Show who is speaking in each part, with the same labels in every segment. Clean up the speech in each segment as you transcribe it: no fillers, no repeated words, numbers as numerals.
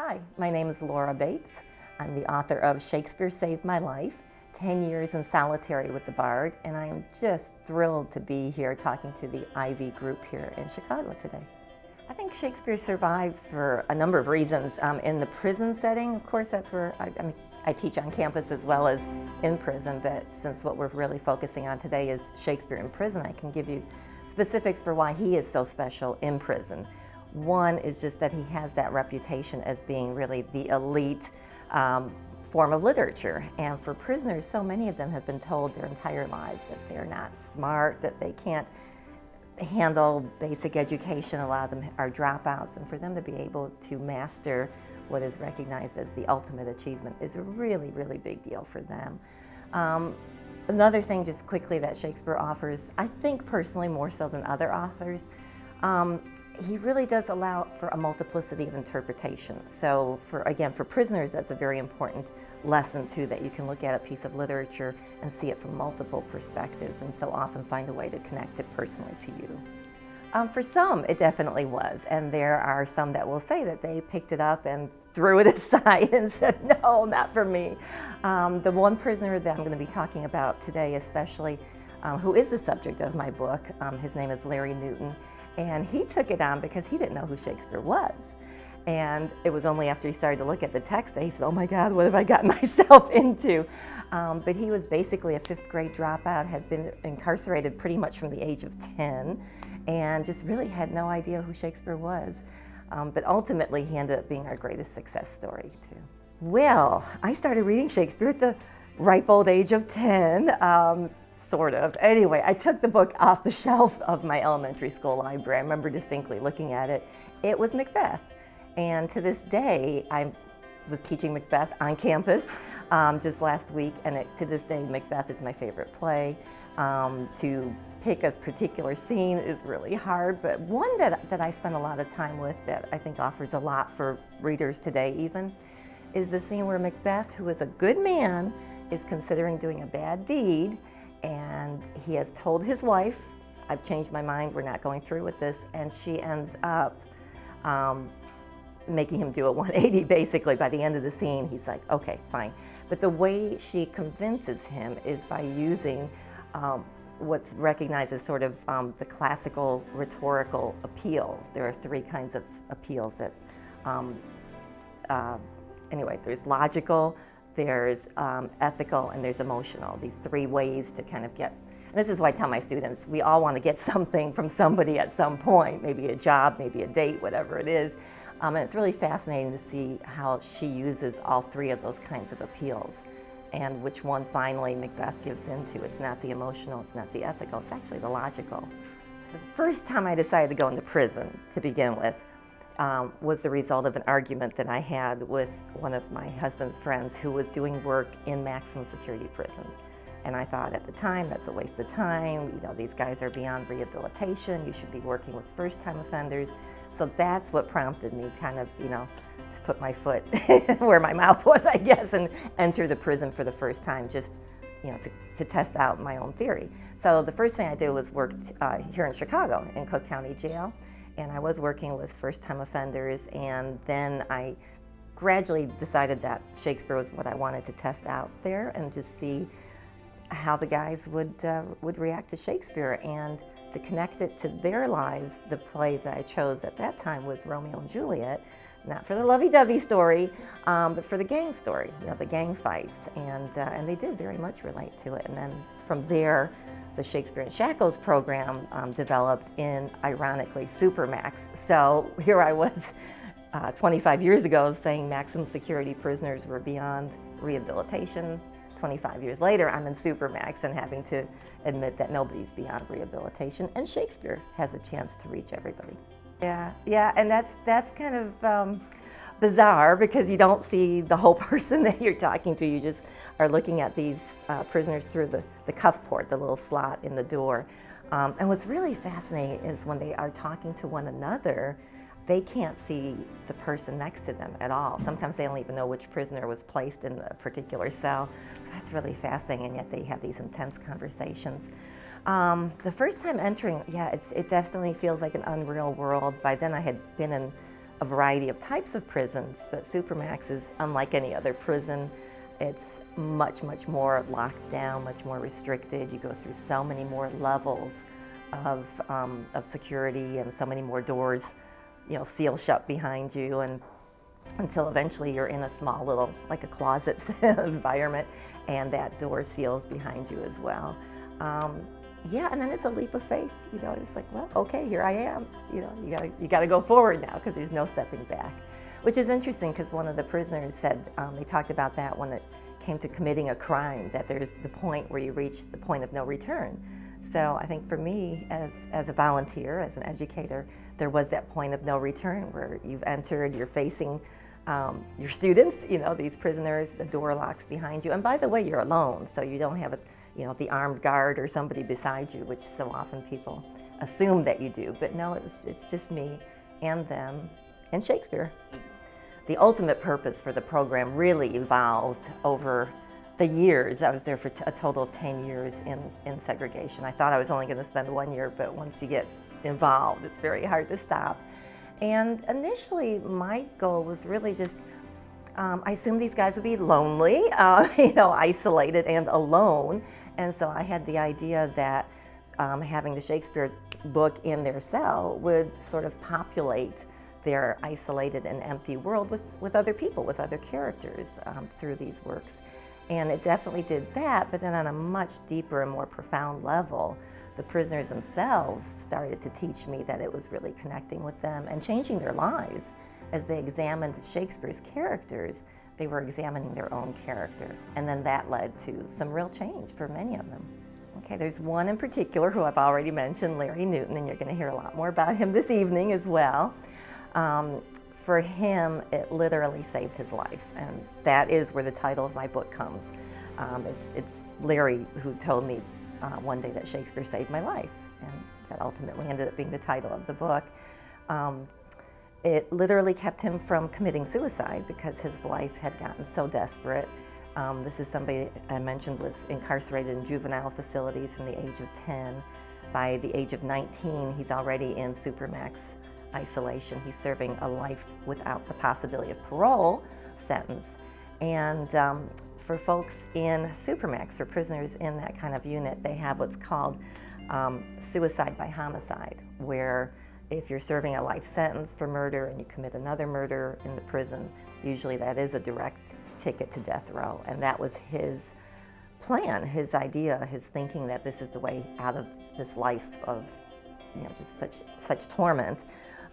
Speaker 1: Hi, my name is Lara Bates. I'm the author of Shakespeare Saved My Life, 10 Years in Solitary with the Bard, and I am just thrilled to be here talking to the Ivy group here in Chicago today. I think Shakespeare survives for a number of reasons. In the prison setting, of course, that's where I teach on campus as well as in prison, but since what we're really focusing on today is Shakespeare in prison, I can give you specifics for why he is so special in prison. One is just that he has that reputation as being really the elite form of literature. And for prisoners, so many of them have been told their entire lives that they're not smart, that they can't handle basic education. A lot of them are dropouts. And for them to be able to master what is recognized as the ultimate achievement is a really, really big deal for them. Another thing just quickly that Shakespeare offers, I think personally more so than other authors, he really does allow for a multiplicity of interpretation. So for prisoners, that's a very important lesson too, that you can look at a piece of literature and see it from multiple perspectives and so often find a way to connect it personally to you. For some, it definitely was, and there are some that will say that they picked it up and threw it aside and said, no, not for me. The one prisoner that I'm going to be talking about today especially, who is the subject of my book, his name is Larry Newton, and he took it on because he didn't know who Shakespeare was. And it was only after he started to look at the text that he said, oh my God, what have I gotten myself into? But he was basically a fifth grade dropout, had been incarcerated pretty much from the age of 10, and just really had no idea who Shakespeare was. But ultimately, he ended up being our greatest success story, too. Well, I started reading Shakespeare at the ripe old age of 10. Sort of. Anyway, I took the book off the shelf of my elementary school library. I remember distinctly looking at it. It was Macbeth. And to this day, I was teaching Macbeth on campus just last week, and to this day, Macbeth is my favorite play. To pick a particular scene is really hard, but one that I spend a lot of time with that I think offers a lot for readers today even, is the scene where Macbeth, who is a good man, is considering doing a bad deed, and he has told his wife, I've changed my mind, we're not going through with this, and she ends up making him do a 180 basically. By the end of the scene, he's like, okay, fine. But the way she convinces him is by using what's recognized as sort of the classical rhetorical appeals. There are three kinds of appeals that, anyway, there's logical, there's ethical, and there's emotional. These three ways to kind of get, and this is why I tell my students, we all want to get something from somebody at some point, maybe a job, maybe a date, whatever it is. And it's really fascinating to see how she uses all three of those kinds of appeals and which one finally Macbeth gives into. It's not the emotional, it's not the ethical, it's actually the logical. So the first time I decided to go into prison to begin with was the result of an argument that I had with one of my husband's friends who was doing work in maximum security prison. And I thought at the time, that's a waste of time. You know, these guys are beyond rehabilitation. You should be working with first-time offenders. So that's what prompted me kind of, you know, to put my foot where my mouth was, I guess, and enter the prison for the first time, just, you know, to test out my own theory. So the first thing I did was work here in Chicago in Cook County Jail. And I was working with first-time offenders, and then I gradually decided that Shakespeare was what I wanted to test out there and just see how the guys would react to Shakespeare, and to connect it to their lives. The play that I chose at that time was Romeo and Juliet, not for the lovey-dovey story, but for the gang story, you know, the gang fights, and they did very much relate to it. And then from there, the Shakespeare in Shackles program developed in, ironically, Supermax. So here I was 25 years ago saying maximum security prisoners were beyond rehabilitation. 25 years later, I'm in Supermax and having to admit that nobody's beyond rehabilitation, and Shakespeare has a chance to reach everybody. Yeah, and that's kind of bizarre because you don't see the whole person that you're talking to. You just are looking at these prisoners through the cuff port, the little slot in the door. And what's really fascinating is when they are talking to one another, they can't see the person next to them at all. Sometimes they don't even know which prisoner was placed in a particular cell. So that's really fascinating, and yet they have these intense conversations. The first time entering, it definitely feels like an unreal world. By then I had been in a variety of types of prisons, but Supermax is unlike any other prison. It's much, much more locked down, much more restricted. You go through so many more levels of security and so many more doors, seal shut behind you, and until eventually you're in a small little, like a closet environment, and that door seals behind you as well. Yeah, and then it's a leap of faith. It's like, well, okay, here I am. You got to go forward now because there's no stepping back, which is interesting because one of the prisoners said they talked about that when it came to committing a crime, that there's the point where you reach the point of no return. So I think for me, as a volunteer, as an educator, there was that point of no return where you've entered, you're facing your students, these prisoners, the door locks behind you. And by the way, you're alone, so you don't have the armed guard or somebody beside you, which so often people assume that you do. But no, it's just me and them and Shakespeare. The ultimate purpose for the program really evolved over the years. I was there for a total of 10 years in segregation. I thought I was only going to spend 1 year, but once you get involved, it's very hard to stop. And initially, my goal was really just, I assumed these guys would be lonely, isolated and alone. And so I had the idea that having the Shakespeare book in their cell would sort of populate their isolated and empty world with other people, with other characters through these works. And it definitely did that, but then on a much deeper and more profound level, the prisoners themselves started to teach me that it was really connecting with them and changing their lives. As they examined Shakespeare's characters, they were examining their own character. And then that led to some real change for many of them. Okay, there's one in particular who I've already mentioned, Larry Newton, and you're going to hear a lot more about him this evening as well. For him, it literally saved his life, and that is where the title of my book comes. It's Larry who told me one day that Shakespeare saved my life, and that ultimately ended up being the title of the book. It literally kept him from committing suicide because his life had gotten so desperate. This is somebody I mentioned was incarcerated in juvenile facilities from the age of 10. By the age of 19, he's already in Supermax isolation. He's serving a life without the possibility of parole sentence. And for folks in Supermax, or prisoners in that kind of unit, they have what's called suicide by homicide, where if you're serving a life sentence for murder and you commit another murder in the prison, usually that is a direct ticket to death row. And that was his plan, his idea, his thinking that this is the way out of this life of just such torment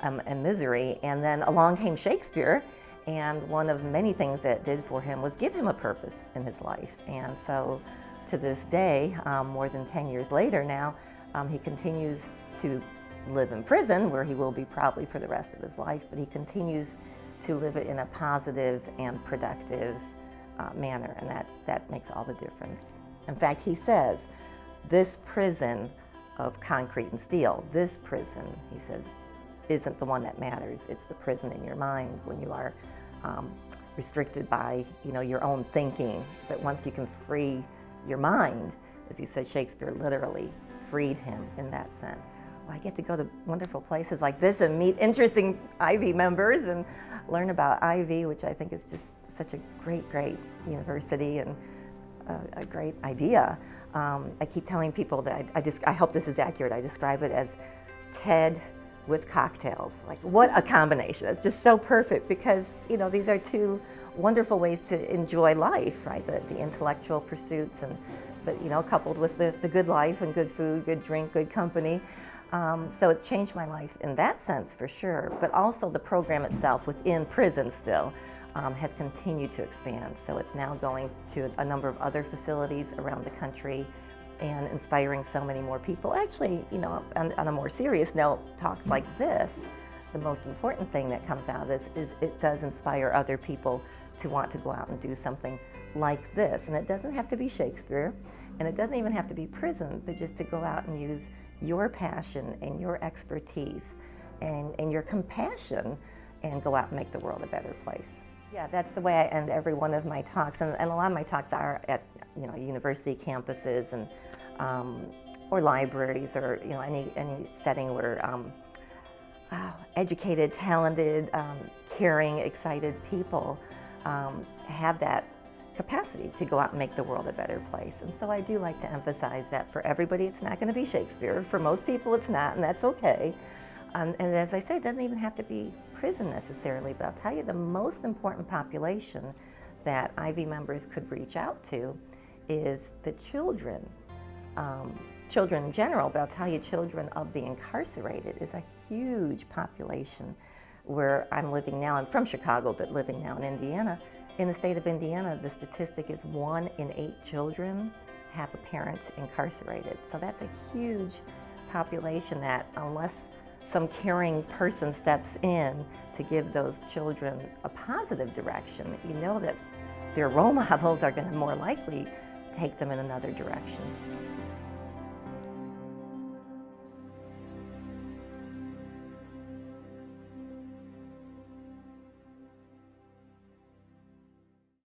Speaker 1: and misery. And then along came Shakespeare, and one of many things that it did for him was give him a purpose in his life. And so to this day, more than 10 years later now, he continues to live in prison, where he will be probably for the rest of his life, but he continues to live it in a positive and productive manner, and that makes all the difference. In fact, he says, this prison of concrete and steel, this prison, he says, isn't the one that matters. It's the prison in your mind when you are restricted by your own thinking. But once you can free your mind, as he says, Shakespeare literally freed him in that sense. Well, I get to go to wonderful places like this and meet interesting Ivy members and learn about Ivy, which I think is just such a great university and a great idea. I keep telling people that I hope this is accurate. I describe it as TED with cocktails. Like, what a combination. It's just so perfect because, these are two wonderful ways to enjoy life, right? The intellectual pursuits, but coupled with the good life and good food, good drink, good company. So it's changed my life in that sense for sure, but also the program itself within prison still has continued to expand. So it's now going to a number of other facilities around the country and inspiring so many more people. Actually, on a more serious note, talks like this, the most important thing that comes out of this is it does inspire other people to want to go out and do something like this. And it doesn't have to be Shakespeare, and it doesn't even have to be prison, but just to go out and use your passion and your expertise and your compassion and go out and make the world a better place. Yeah, that's the way I end every one of my talks, and a lot of my talks are at university campuses and or libraries or any setting where educated, talented, caring, excited people have that capacity to go out and make the world a better place. And so I do like to emphasize that for everybody it's not going to be Shakespeare. For most people it's not, and that's okay. And as I say, it doesn't even have to be prison necessarily, but I'll tell you the most important population that Ivy members could reach out to is the children. Children in general, but I'll tell you children of the incarcerated is a huge population. Where I'm living now, I'm from Chicago, but living now in Indiana. In the state of Indiana, the statistic is 1 in 8 children have a parent incarcerated. So that's a huge population that unless some caring person steps in to give those children a positive direction, you know that their role models are going to more likely take them in another direction.